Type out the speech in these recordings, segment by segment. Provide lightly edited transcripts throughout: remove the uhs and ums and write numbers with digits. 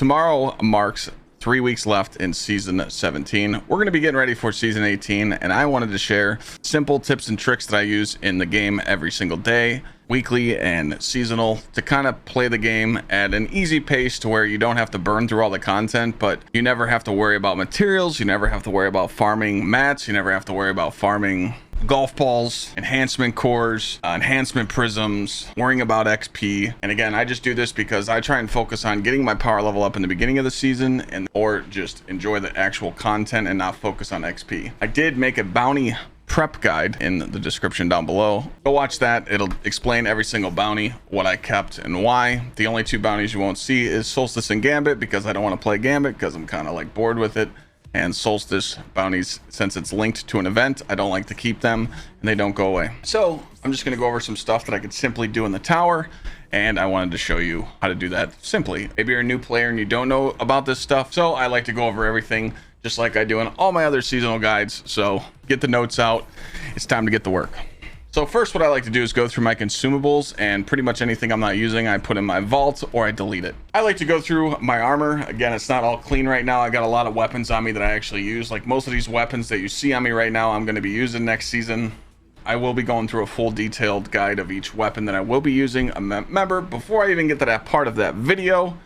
tomorrow marks 3 weeks left in season 17. We're going to be getting ready for season 18, and I wanted to share simple tips and tricks that I use in the game every single day, weekly and seasonal, to kind of play the game at an easy pace to where you don't have to burn through all the content, but you never have to worry about materials, you never have to worry about farming mats, you never have to worry about farming golf balls, enhancement cores, enhancement prisms, worrying about XP. And again, I just do this because I try and focus on getting my power level up in the beginning of the season, and or just enjoy the actual content and not focus on XP. I did make a bounty prep guide in the description down below. Go watch that. It'll explain every single bounty, what I kept and why. The only two bounties you won't see is Solstice and Gambit, because I don't want to play Gambit because I'm kind of like bored with it. And Solstice bounties, since it's linked to an event, I don't like to keep them and they don't go away. So I'm just going to go over some stuff that I could simply do in the tower, and I wanted to show you how to do that simply. Maybe you're a new player and you don't know about this stuff, so I like to go over everything just like I do in all my other seasonal guides. So get the notes out, it's time to get to work. So first, what I like to do is go through my consumables, and pretty much anything I'm not using, I put in my vault or I delete it. I like to go through my armor. Again, it's not all clean right now. I got a lot of weapons on me that I actually use. Like most of these weapons that you see on me right now, I'm going to be using next season. I will be going through a full detailed guide of each weapon that I will be using. Remember, before I even get to that part of that video,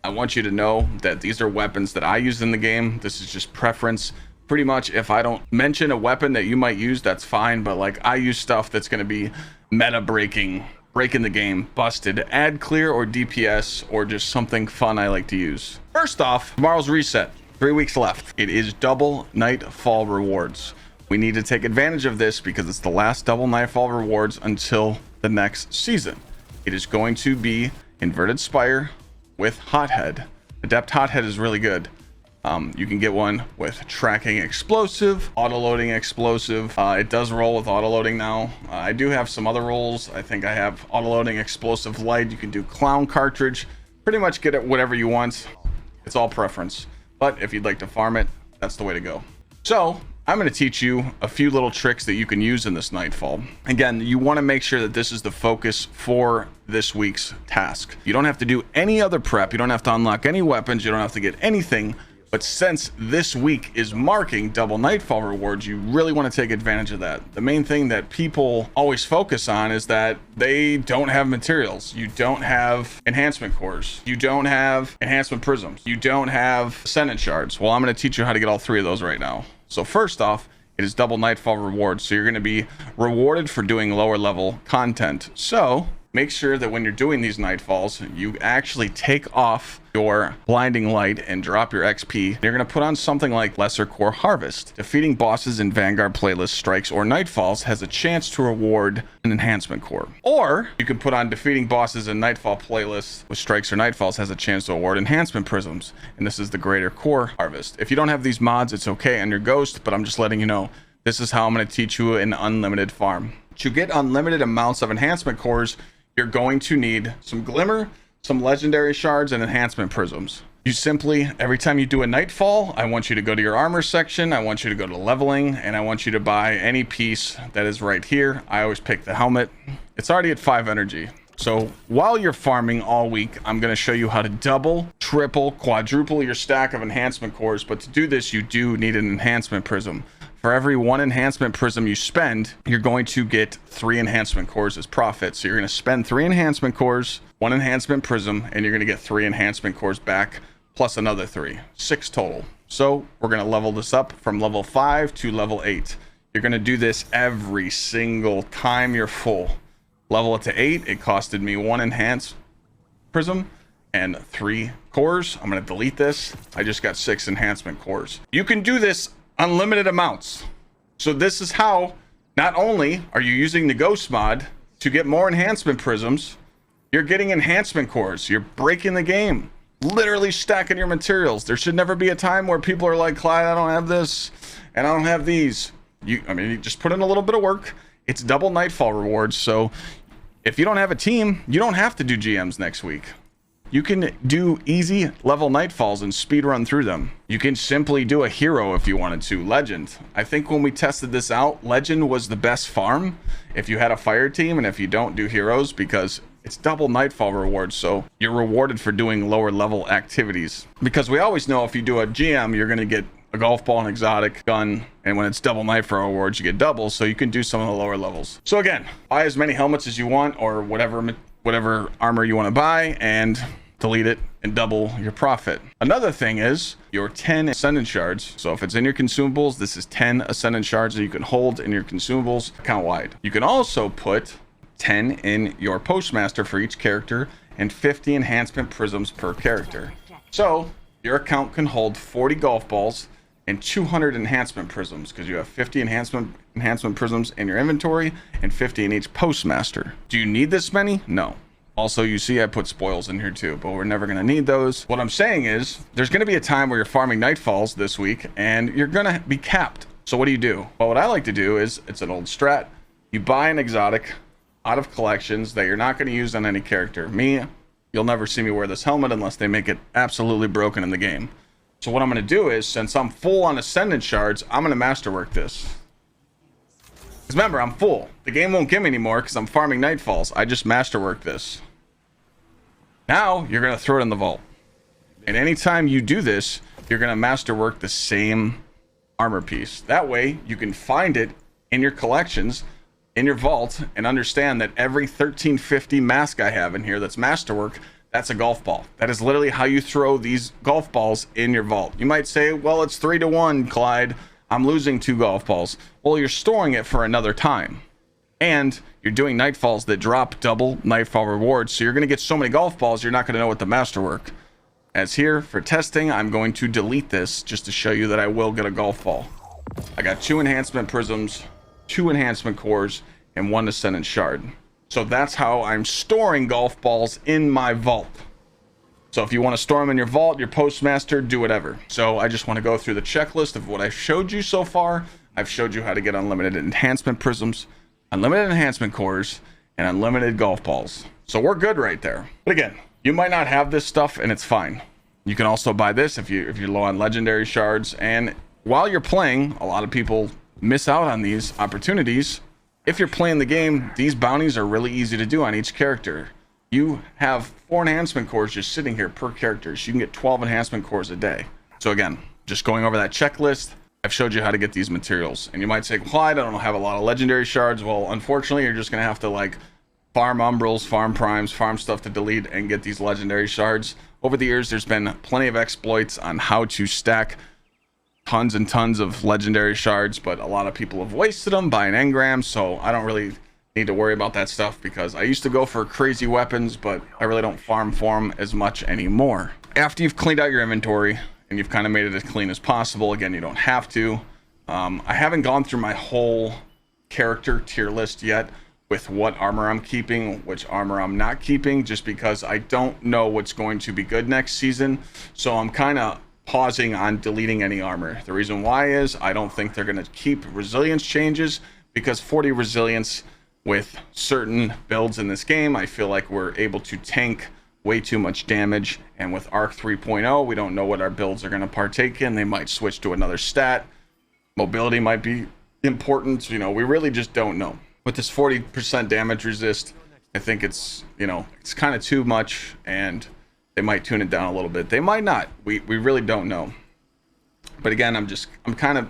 I want you to know that these are weapons that I use in the game. This is just preference. Pretty much, if I don't mention a weapon that you might use, that's fine, but like I use stuff that's going to be meta breaking the game, busted, ad clear, or DPS, or just something fun I like to use. First off, tomorrow's reset, 3 weeks left. It is double nightfall rewards. We need to take advantage of this because it's the last double nightfall rewards until the next season. It is going to be Inverted Spire with Hothead. Adept Hothead is really good. You can get one with tracking explosive, auto-loading explosive. It does roll with auto-loading now. I do have some other rolls. I think I have auto-loading explosive light. You can do clown cartridge. Pretty much get it whatever you want. It's all preference. But if you'd like to farm it, that's the way to go. So I'm going to teach you a few little tricks that you can use in this nightfall. Again, you want to make sure that this is the focus for this week's task. You don't have to do any other prep. You don't have to unlock any weapons. You don't have to get anything. But since this week is marking double nightfall rewards, you really want to take advantage of that. The main thing that people always focus on is that they don't have materials. You don't have enhancement cores. You don't have enhancement prisms. You don't have ascendant shards. Well, I'm going to teach you how to get all three of those right now. So first off, it is double nightfall rewards. So you're going to be rewarded for doing lower level content. So make sure that when you're doing these nightfalls, you actually take off your blinding light and drop your XP. You're going to put on something like Lesser Core Harvest. Defeating bosses in Vanguard playlist strikes or nightfalls has a chance to reward an enhancement core. Or you can put on defeating bosses in nightfall playlists with strikes or nightfalls has a chance to award enhancement prisms. And this is the Greater Core Harvest. If you don't have these mods, it's okay on your Ghost, but I'm just letting you know, this is how I'm going to teach you an unlimited farm. To get unlimited amounts of enhancement cores, you're going to need some glimmer, some legendary shards, and enhancement prisms. You simply, every time you do a nightfall, I want you to go to your armor section, I want you to go to leveling, and I want you to buy any piece that is right here. I always pick the helmet. It's already at 5 energy. So while you're farming all week, I'm going to show you how to double, triple, quadruple your stack of enhancement cores. But to do this, you do need an enhancement prism. For every 1 enhancement prism you spend, you're going to get 3 enhancement cores as profit. So you're going to spend 3 enhancement cores, 1 enhancement prism, and you're going to get 3 enhancement cores back, plus another 3. 6 total. So we're going to level this up from level 5 to level 8. You're going to do this every single time you're full. Level it to 8. It costed me 1 enhanced prism and 3 cores. I'm going to delete this. I just got 6 enhancement cores. You can do this unlimited amounts. So this is how, not only are you using the Ghost mod to get more enhancement prisms, you're getting enhancement cores. You're breaking the game, literally stacking your materials. There should never be a time where people are like, Clyde, I don't have this and I don't have these. You just put in a little bit of work. It's double nightfall rewards. So if you don't have a team, you don't have to do GMs next week. You can do easy level nightfalls and speed run through them. You can simply do a hero if you wanted to. Legend. I think when we tested this out, Legend was the best farm if you had a fire team and if you don't do heroes, because it's double nightfall rewards, so you're rewarded for doing lower level activities. Because we always know if you do a GM, you're going to get a golf ball, an exotic gun, and when it's double nightfall rewards, you get double, so you can do some of the lower levels. So again, buy as many helmets as you want, or whatever armor you want to buy, and delete it and double your profit. Another thing is your 10 ascendant shards. So if it's in your consumables, this is 10 ascendant shards that you can hold in your consumables account wide. You can also put 10 in your postmaster for each character and 50 enhancement prisms per character. So your account can hold 40 golf balls and 200 enhancement prisms, because you have 50 enhancement prisms in your inventory and 50 in each postmaster. Do you need this many? No. Also, you see I put spoils in here too, but we're never going to need those. What I'm saying is there's going to be a time where you're farming nightfalls this week and you're going to be capped. So what do? Well, what I like to do is, it's an old strat. You buy an exotic out of collections that you're not going to use on any character. Me, you'll never see me wear this helmet unless they make it absolutely broken in the game. So what I'm going to do is, since I'm full on ascendant shards, I'm going to masterwork this. Because remember, I'm full. The game won't give me anymore because I'm farming nightfalls. I just masterwork this. Now, you're going to throw it in the vault. And anytime you do this, you're going to masterwork the same armor piece. That way, you can find it in your collections, in your vault, and understand that every 1350 mask I have in here that's masterwork, that's a golf ball. That is literally how you throw these golf balls in your vault. You might say, well, it's 3-1, Clyde. I'm losing 2 golf balls. Well, you're storing it for another time. And you're doing nightfalls that drop double nightfall rewards. So you're going to get so many golf balls, you're not going to know what to masterwork. As here, for testing, I'm going to delete this just to show you that I will get a golf ball. I got 2 enhancement prisms, 2 enhancement cores, and 1 ascendant shard. So that's how I'm storing golf balls in my vault. So if you want to store them in your vault, your postmaster, do whatever. So I just want to go through the checklist of what I showed you so far. I've showed you how to get unlimited enhancement prisms, unlimited enhancement cores, and unlimited golf balls. So we're good right there. But again, you might not have this stuff and it's fine. You can also buy this if you're low on legendary shards. And while you're playing, a lot of people miss out on these opportunities. If you're playing the game, these bounties are really easy to do on each character. You have 4 enhancement cores just sitting here per character. So you can get 12 enhancement cores a day. So again, just going over that checklist, I've showed you how to get these materials. And you might say, Clyde, I don't have a lot of legendary shards. Well, unfortunately, you're just going to have to like farm umbrals, farm primes, farm stuff to delete and get these legendary shards. Over the years, there's been plenty of exploits on how to stack tons and tons of legendary shards, but a lot of people have wasted them buying engrams, so I don't really need to worry about that stuff because I used to go for crazy weapons, but I really don't farm for them as much anymore. After you've cleaned out your inventory and you've kind of made it as clean as possible, again, you don't have to. I haven't gone through my whole character tier list yet with what armor I'm keeping, which armor I'm not keeping, just because I don't know what's going to be good next season. So I'm kind of pausing on deleting any armor. The reason why is I don't think they're going to keep resilience changes, because 40 resilience with certain builds in this game, I feel like we're able to tank way too much damage. And with Arc 3.0, we don't know what our builds are going to partake in. They might switch to another stat. Mobility might be important. You know, we really just don't know. With this 40% damage resist, I think it's, you know, it's kind of too much, and they might tune it down a little bit. They might not. We really don't know. But again, I'm kind of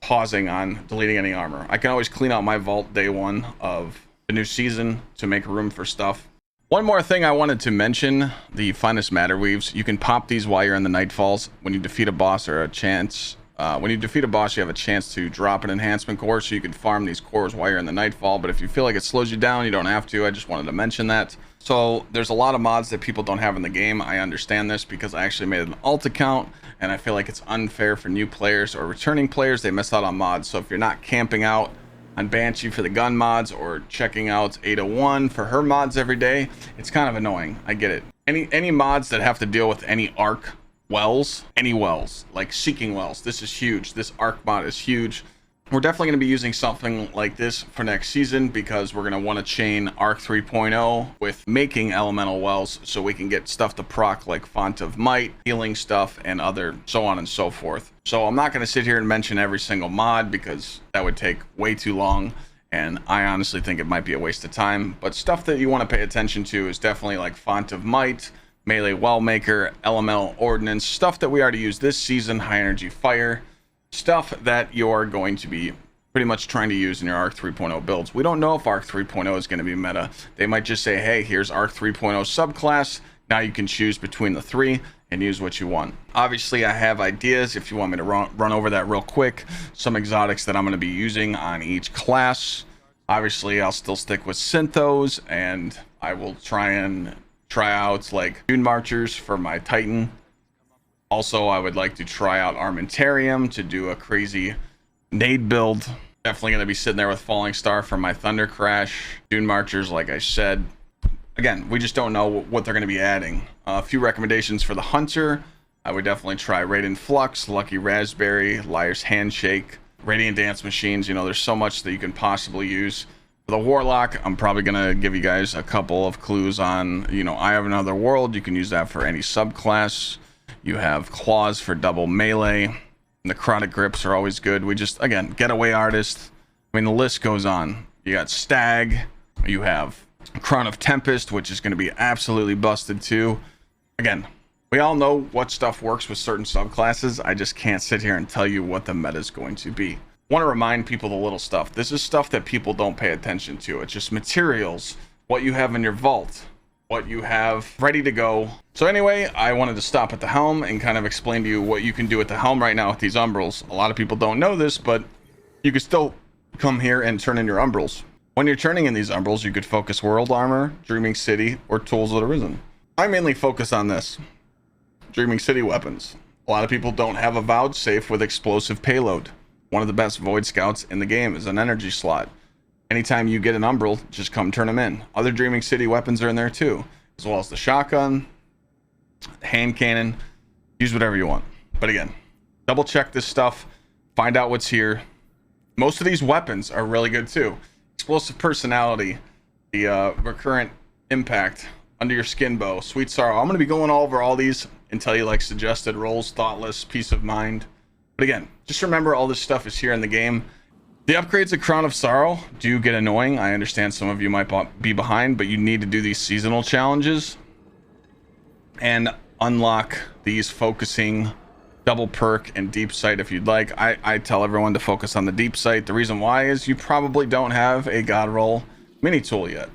pausing on deleting any armor. I can always clean out my vault day 1 of the new season to make room for stuff. One more thing I wanted to mention, the finest matter weaves. You can pop these while you're in the nightfalls. When you defeat a boss or a chance, when you defeat a boss, you have a chance to drop an enhancement core, so you can farm these cores while you're in the nightfall. But if you feel like it slows you down, you don't have to. I just wanted to mention that. So there's a lot of mods that people don't have in the game. I understand this because I actually made an alt account, and I feel like it's unfair for new players or returning players. They miss out on mods. So if you're not camping out on Banshee for the gun mods or checking out 801 for her mods every day, it's kind of annoying. I get it. Any mods that have to deal with any arc wells, any wells, like seeking wells, this is huge. This arc mod is huge. We're definitely going to be using something like this for next season, because we're going to want to chain Arc 3.0 with making elemental wells, so we can get stuff to proc like Font of Might, healing stuff, and other so on and so forth. So I'm not going to sit here and mention every single mod because that would take way too long, and I honestly think it might be a waste of time. But stuff that you want to pay attention to is definitely like Font of Might, Melee Wellmaker, Elemental Ordnance, stuff that we already used this season, High Energy Fire, stuff that you're going to be pretty much trying to use in your Arc 3.0 builds. We don't know if Arc 3.0 is going to be meta. They might just say, hey, here's Arc 3.0 subclass. Now you can choose between the three and use what you want. Obviously, I have ideas if you want me to run over that real quick. Some exotics that I'm going to be using on each class. Obviously, I'll still stick with Synthos, and I will try out like Dune Marchers for my Titan. Also, I would like to try out Armentarium to do a crazy nade build. Definitely going to be sitting there with Falling Star for my Thunder Crash. Dune Marchers, like I said. Again, we just don't know what they're going to be adding. A few recommendations for the Hunter. I would definitely try Radiant Flux, Lucky Raspberry, Liar's Handshake, Radiant Dance Machines. You know, there's so much that you can possibly use. For the Warlock, I'm probably going to give you guys a couple of clues on, you know, I Have Another World. You can use that for any subclass. You have Claws for double melee. Necrotic Grips are always good. We just, again, Getaway Artist. I mean, the list goes on. You got Stag. You have Crown of Tempest, which is going to be absolutely busted too. Again, we all know what stuff works with certain subclasses. I just can't sit here and tell you what the meta is going to be. Want to remind people the little stuff. This is stuff that people don't pay attention to. It's just materials, what you have in your vault, what you have ready to go. So anyway, I wanted to stop at the helm and kind of explain to you what you can do at the helm right now with these umbrals. A lot of people don't know this, but you can still come here and turn in your umbrals. When you're turning in these umbrals, you could focus World Armor, Dreaming City, or Tools of the Risen. I mainly focus on this. Dreaming City weapons. A lot of people don't have a Vowed safe with explosive payload. One of the best Void Scouts in the game is an energy slot. Anytime you get an umbral, just come turn them in. Other Dreaming City weapons are in there too, as well as the shotgun, hand cannon. Use whatever you want. But again, double check this stuff, find out what's here. Most of these weapons are really good too. Explosive Personality, the Recurrent Impact, Under Your Skin Bow, Sweet Sorrow. I'm going to be going over all these and tell you like suggested rolls, Thoughtless, Peace of Mind. But again, just remember all this stuff is here in the game. The upgrades of Crown of Sorrow do get annoying. I understand some of you might be behind, but you need to do these seasonal challenges and unlock these focusing double perk and deep sight if you'd like. I tell everyone to focus on the deep sight. The reason why is you probably don't have a God Roll mini tool yet.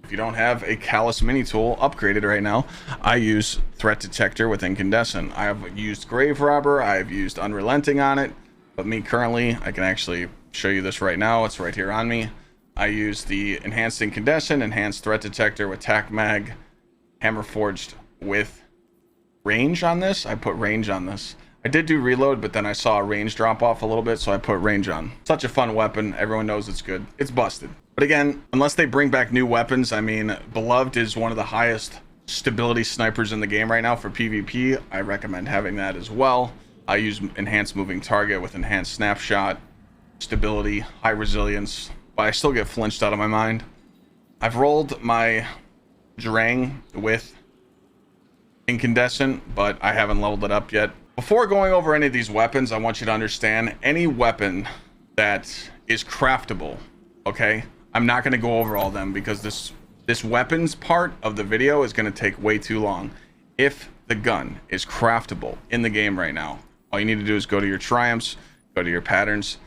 If you don't have a Callus mini tool upgraded right now, I use Threat Detector with Incandescent. I have used Grave Robber, I have used Unrelenting on it, but me currently, I can actually show you this right now. It's right here on me. I use the Enhanced Incandescent, Enhanced Threat Detector with Tac Mag, Hammer Forged with range on this. I put range on this. I did do reload, but then I saw a range drop off a little bit, so I put range on. Such a fun weapon. Everyone knows it's good. It's busted. But again, unless they bring back new weapons, I mean, Beloved is one of the highest stability snipers in the game right now for PvP. I recommend having that as well. I use Enhanced Moving Target with Enhanced Snapshot, stability, high resilience, but I still get flinched out of my mind. I've rolled my Drang with Incandescent, but I haven't leveled it up yet. Before going over any of these weapons, I want you to understand any weapon that is craftable, okay? I'm not going to go over all of them because this weapons part of the video is going to take way too long. If the gun is craftable in the game right now, all you need to do is go to your triumphs, go to your patterns.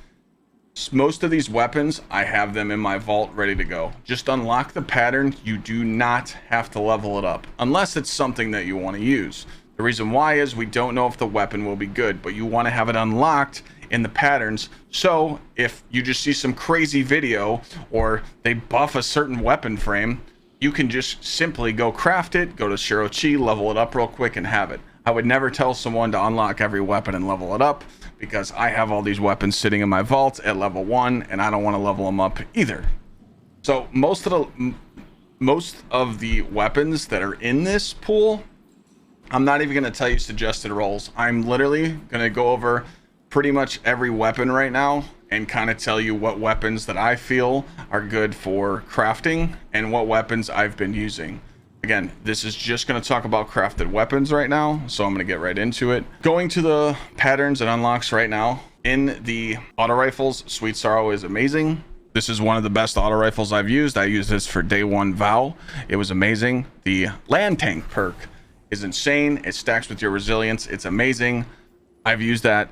Most of these weapons, I have them in my vault ready to go. Just unlock the pattern. You do not have to level it up unless it's something that you want to use. The reason why is we don't know if the weapon will be good, but you want to have it unlocked in the patterns. So if you just see some crazy video or they buff a certain weapon frame, you can just simply go craft it, go to GsxrClyde, level it up real quick and have it. I would never tell someone to unlock every weapon and level it up because I have all these weapons sitting in my vault at level 1 and I don't want to level them up either. So most of the weapons that are in this pool, I'm not even going to tell you suggested rolls. I'm literally going to go over pretty much every weapon right now and kind of tell you what weapons that I feel are good for crafting and what weapons I've been using. Again, this is just going to talk about crafted weapons right now, so I'm going to get right into it. Going to the patterns and unlocks right now. In the auto rifles, Sweet Sorrow is amazing. This is one of the best auto rifles I've used. I used this for day one vow. It was amazing. The land tank perk is insane. It stacks with your resilience. It's amazing. I've used that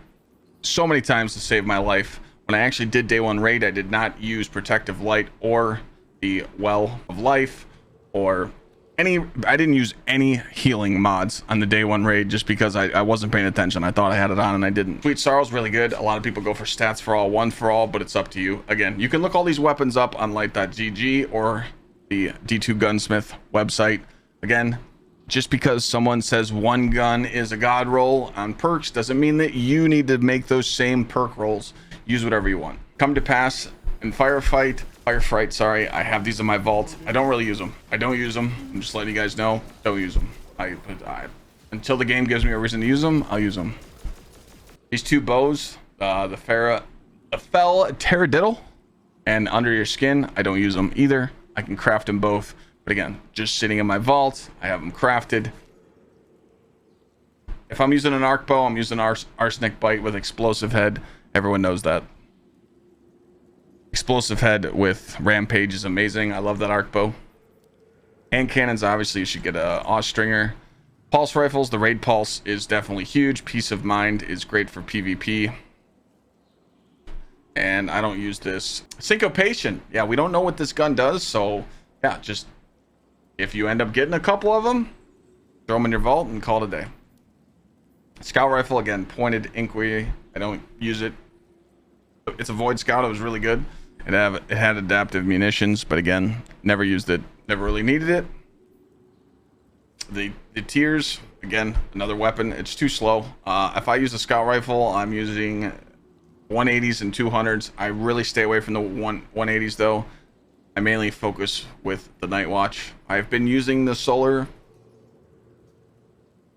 so many times to save my life. When I actually did day one raid, I did not use protective light or the well of life or I didn't use any healing mods on the day one raid just because I wasn't paying attention. I thought I had it on and I didn't. Sweet Sorrow's really good. A lot of people go for stats for all, one for all, but it's up to you. Again, you can look all these weapons up on light.gg or the D2 Gunsmith website. Again, just because someone says one gun is a god roll on perks doesn't mean that you need to make those same perk rolls. Use whatever you want. Come to pass in firefight, sorry, I have these in my vault. I don't really use them. I don't use them. I'm just letting you guys know. Don't use them. Until the game gives me a reason to use them, I'll use them. These two bows, the Fell Terradiddle and Under Your Skin, I don't use them either. I can craft them both. But again, just sitting in my vault, I have them crafted. If I'm using an arc bow, I'm using Arsenic Bite with explosive head. Everyone knows that. Explosive head with Rampage is amazing. I love that arc bow. Hand cannons, obviously you should get a Austringer. Pulse rifles, the raid pulse is definitely huge. Peace of Mind is great for PvP. And I don't use this. Syncopation. Yeah, we don't know what this gun does, so yeah, just if you end up getting a couple of them, throw them in your vault and call it a day. Scout rifle, again, pointed inquiry. I don't use it. It's a Void Scout. It was really good. It had adaptive munitions, but again, never used it. Never really needed it. The tiers, again, another weapon. It's too slow. If I use a scout rifle, I'm using 180s and 200s. I really stay away from the 180s though. I mainly focus with the Night Watch. I've been using the solar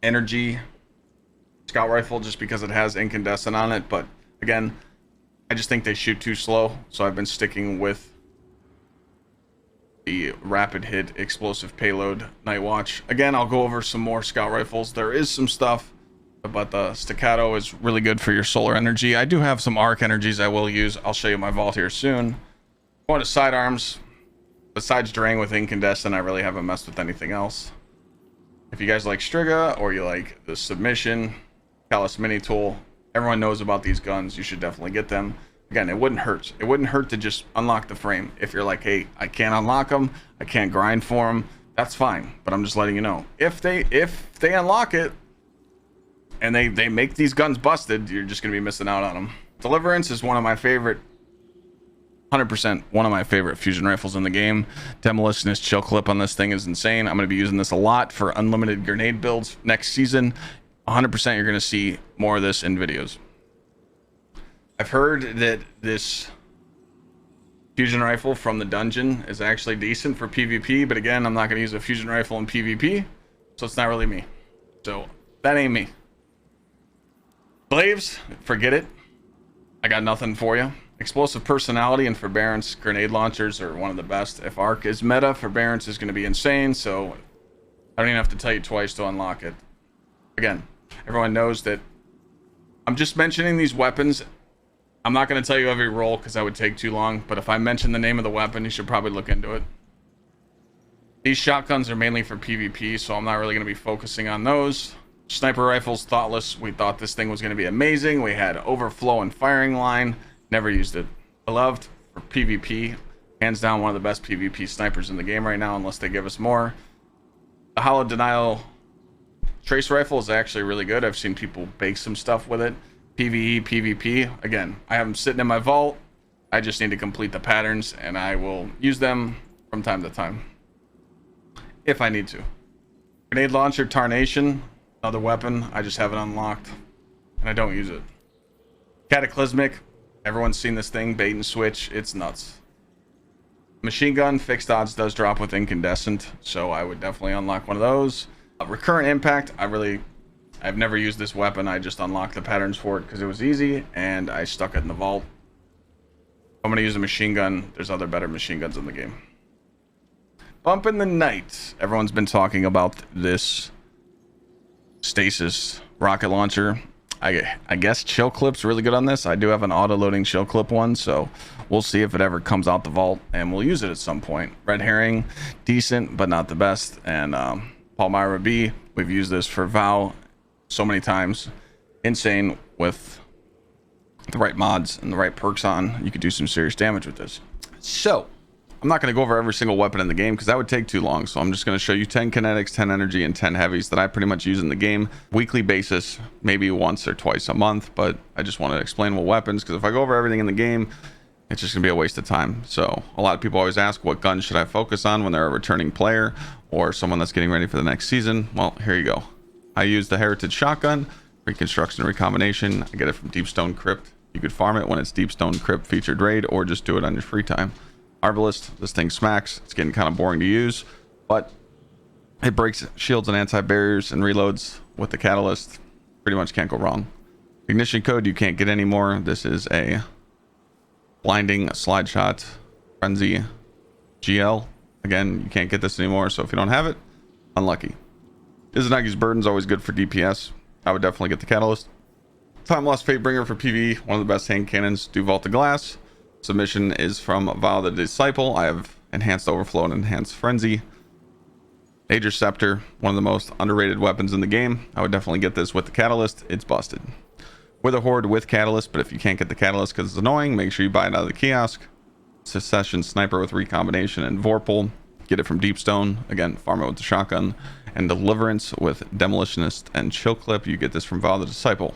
energy scout rifle just because it has incandescent on it, but again, I just think they shoot too slow, so I've been sticking with the rapid hit explosive payload Night Watch. Again, I'll go over some more scout rifles. There is some stuff, but the staccato is really good for your solar energy. I do have some arc energies I will use. I'll show you my vault here soon. Going to sidearms. Besides Drang with incandescent, I really haven't messed with anything else. If you guys like Striga or you like the submission Callus mini tool, everyone knows about these guns. You should definitely get them. Again, it wouldn't hurt. It wouldn't hurt to just unlock the frame. If you're like, hey, I can't unlock them, I can't grind for them, that's fine. But I'm just letting you know. If they unlock it and they make these guns busted, you're just gonna be missing out on them. Deliverance is one of my favorite, 100% one of my favorite fusion rifles in the game. Demolitionist chill clip on this thing is insane. I'm gonna be using this a lot for unlimited grenade builds next season. 100% you're going to see more of this in videos. I've heard that this fusion rifle from the dungeon is actually decent for PvP, but again, I'm not going to use a fusion rifle in PvP, so it's not really me. So that ain't me. Slaves, forget it. I got nothing for you. Explosive personality and forbearance grenade launchers are one of the best. If arc is meta, forbearance is going to be insane, so I don't even have to tell you twice to unlock it. Again, everyone knows that I'm just mentioning these weapons. I'm not going to tell you every roll because that would take too long, but if I mention the name of the weapon, you should probably look into it. These shotguns are mainly for PvP, so I'm not really going to be focusing on those. Sniper rifles, Thoughtless. We thought this thing was going to be amazing. We had overflow and firing line. Never used it. Beloved for PvP. Hands down one of the best PvP snipers in the game right now, unless they give us more. The Hollow Denial Trace rifle is actually really good. I've seen people bake some stuff with it. PvE, PvP. Again, I have them sitting in my vault. I just need to complete the patterns, and I will use them from time to time if I need to. Grenade launcher, Tarnation, another weapon. I just have it unlocked, and I don't use it. Cataclysmic. Everyone's seen this thing, bait and switch. It's nuts. Machine gun, fixed odds does drop with incandescent, so I would definitely unlock one of those. Recurrent impact, I've never used this weapon. I just unlocked the patterns for it because it was easy, and I stuck it in the vault. I'm going to use a machine gun. There's other better machine guns in the game. Bump in the Night. Everyone's been talking about this stasis rocket launcher. I guess chill clip's really good on this. I do have an auto loading chill clip one, so we'll see if it ever comes out the vault, and we'll use it at some point. Red herring, decent but not the best. And Palmyra B, we've used this for Vow so many times. Insane. With the right mods and the right perks on, you could do some serious damage with this. So I'm not going to go over every single weapon in the game because that would take too long. So I'm just going to show you 10 kinetics, 10 energy, and 10 heavies that I pretty much use in the game weekly basis, maybe once or twice a month. But I just want to explain what weapons, because if I go over everything in the game, it's just gonna be a waste of time. So a lot of people always ask, what gun should I focus on when they're a returning player or someone that's getting ready for the next season? Well, here you go. I use the Heritage Shotgun, Reconstruction Recombination. I get it from Deepstone Crypt. You could farm it when it's Deepstone Crypt featured raid, or just do it on your free time. Arbalist, this thing smacks. It's getting kind of boring to use, but it breaks shields and anti-barriers and reloads with the catalyst. Pretty much can't go wrong. Ignition code you can't get anymore. This is a blinding slide shot frenzy GL. Again, you can't get this anymore, so if you don't have it, unlucky. Izanagi's Burden's always good for DPS. I would definitely get the catalyst. Time Lost Fatebringer for PvE, one of the best hand cannons. Do Vault of Glass. Submission is from Vow the Disciple. I have Enhanced Overflow and Enhanced Frenzy. Aegir Scepter, one of the most underrated weapons in the game. I would definitely get this with the catalyst. It's busted. With a Horde with catalyst, but if you can't get the catalyst because it's annoying, make sure you buy it out of the kiosk. Secession Sniper with Recombination and Vorpal. Get it from Deepstone. Again, farm it with the shotgun. And Deliverance with Demolitionist and Chill Clip. You get this from Vow the Disciple.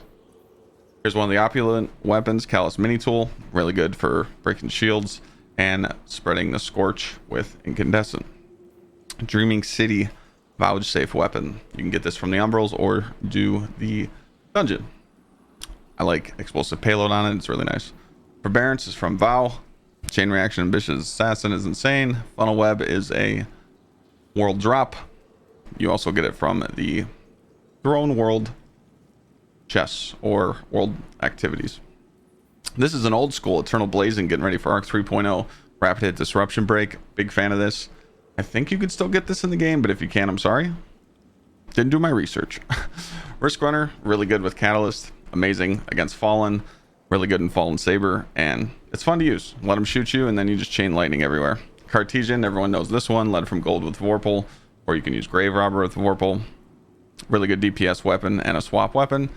Here's one of the opulent weapons, Callous Mini Tool. Really good for breaking shields and spreading the Scorch with Incandescent. Dreaming City Vouchsafe weapon. You can get this from the Umbrals or do the dungeon. I like explosive payload on it. It's really nice. Forbearance is from Vow. Chain Reaction Ambitious Assassin is insane. Funnel Web is a world drop. You also get it from the Throne World chests or world activities. This is an old school Eternal Blazon getting ready for Arc 3.0. Rapid Hit Disruption Break. Big fan of this. I think you could still get this in the game, but if you can't, I'm sorry. Didn't do my research. Risk Runner, really good with Catalyst. Amazing against Fallen. Really good in Fallen Saber. And it's fun to use. Let them shoot you, and then you just chain lightning everywhere. Cartesian, everyone knows this one. Led from Gold with Vorpal. Or you can use Grave Robber with Vorpal. Really good DPS weapon and a swap weapon.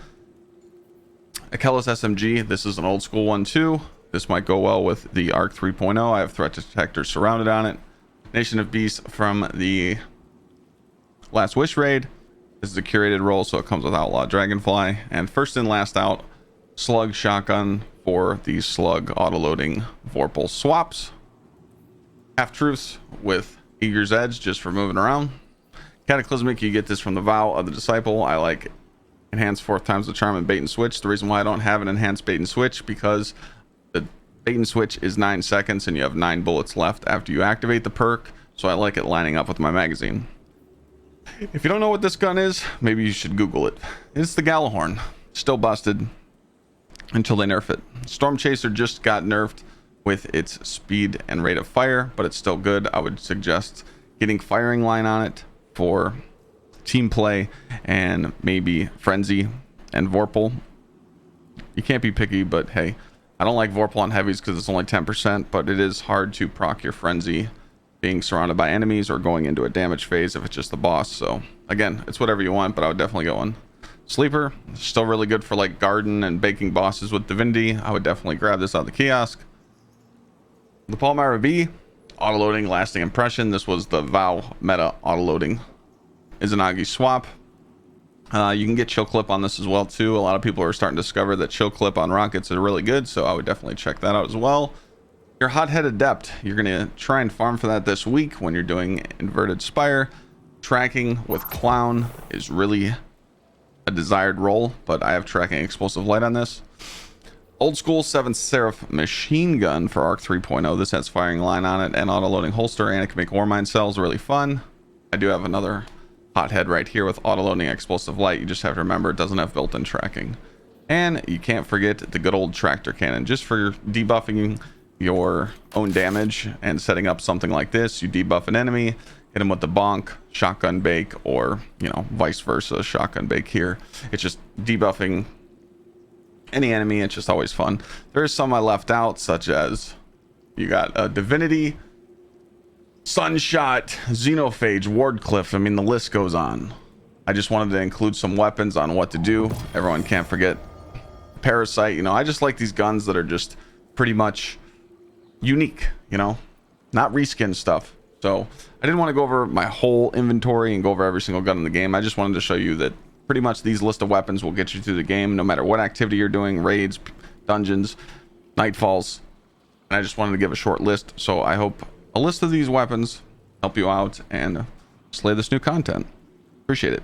Achilles SMG. This is an old school one too. This might go well with the Arc 3.0. I have Threat Detector surrounded on it. Nation of Beasts from the Last Wish raid. This is a curated roll, so it comes with Outlaw Dragonfly. And first in, last out, Slug Shotgun for the Slug auto-loading Vorpal swaps. Half Truths with Eager's Edge, just for moving around. Cataclysmic, you get this from the Vow of the Disciple. I like Enhanced 4th times the Charm and Bait and Switch. The reason why I don't have an Enhanced Bait and Switch, because the Bait and Switch is 9 seconds and you have 9 bullets left after you activate the perk. So I like it lining up with my magazine. If you don't know what this gun is, maybe you should Google it. It's the Gallahorn. Still busted until they nerf it. Stormchaser just got nerfed with its speed and rate of fire, but it's still good. I would suggest getting firing line on it for team play and maybe Frenzy and Vorpal. You can't be picky, but hey, I don't like Vorpal on heavies because it's only 10%, but it is hard to proc your Frenzy being surrounded by enemies or going into a damage phase if it's just the boss. So again, it's whatever you want, but I would definitely go one. Sleeper, still really good for like garden and baking bosses with Divinity. I would definitely grab this out of the kiosk. The Palmyra B, auto-loading, lasting impression. This was the Vow meta auto-loading. Izanagi swap. You can get Chill Clip on this as well too. A lot of people are starting to discover that Chill Clip on rockets are really good, so I would definitely check that out as well. Your Hot-Head Adept, you're going to try and farm for that this week when you're doing Inverted Spire. Tracking with Clown is really a desired role, but I have Tracking Explosive Light on this. Old school 7th Seraph Machine Gun for Arc 3.0. This has firing line on it and auto-loading holster, and it can make Ore Mine cells. Really fun. I do have another Hothead right here with auto-loading Explosive Light. You just have to remember it doesn't have built-in tracking. And you can't forget the good old Tractor Cannon, just for debuffing your own damage and setting up something like this. You debuff an enemy, hit him with the bonk, shotgun bake, or you know, vice versa, shotgun bake here. It's just debuffing any enemy. It's just always fun. There's some I left out, such as you got Divinity, Sunshot, Xenophage, Wardcliff. I mean, the list goes on. I just wanted to include some weapons on what to do. Everyone can't forget Parasite. You know, I just like these guns that are just pretty much unique, you know, not reskin stuff. So I didn't want to go over my whole inventory and go over every single gun in the game. I just wanted to show you that pretty much these list of weapons will get you through the game no matter what activity you're doing, raids, dungeons, nightfalls. And I just wanted to give a short list. So I hope a list of these weapons help you out and slay this new content. Appreciate it.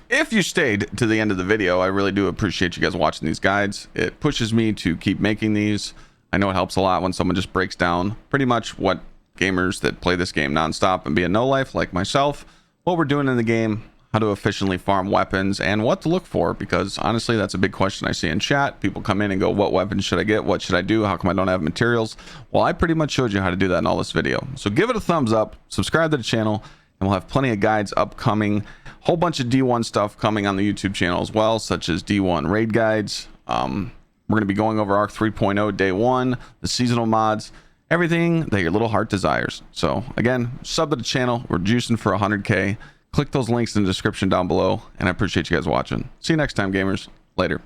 If you stayed to the end of the video, I really do appreciate you guys watching these guides. It pushes me to keep making these. I know it helps a lot when someone just breaks down pretty much what gamers that play this game nonstop and be a no life like myself, what we're doing in the game, how to efficiently farm weapons, and what to look for, because honestly that's a big question I see in chat. People come in and go, what weapons should I get, what should I do, how come I don't have materials? Well, I pretty much showed you how to do that in all this video. So give it a thumbs up, subscribe to the channel, and we'll have plenty of guides upcoming. Whole bunch of D1 stuff coming on the YouTube channel as well, such as D1 raid guides. We're going to be going over Arc 3.0 day 1, the seasonal mods, everything that your little heart desires. So again, sub to the channel. We're juicing for 100K. Click those links in the description down below, and I appreciate you guys watching. See you next time, gamers. Later.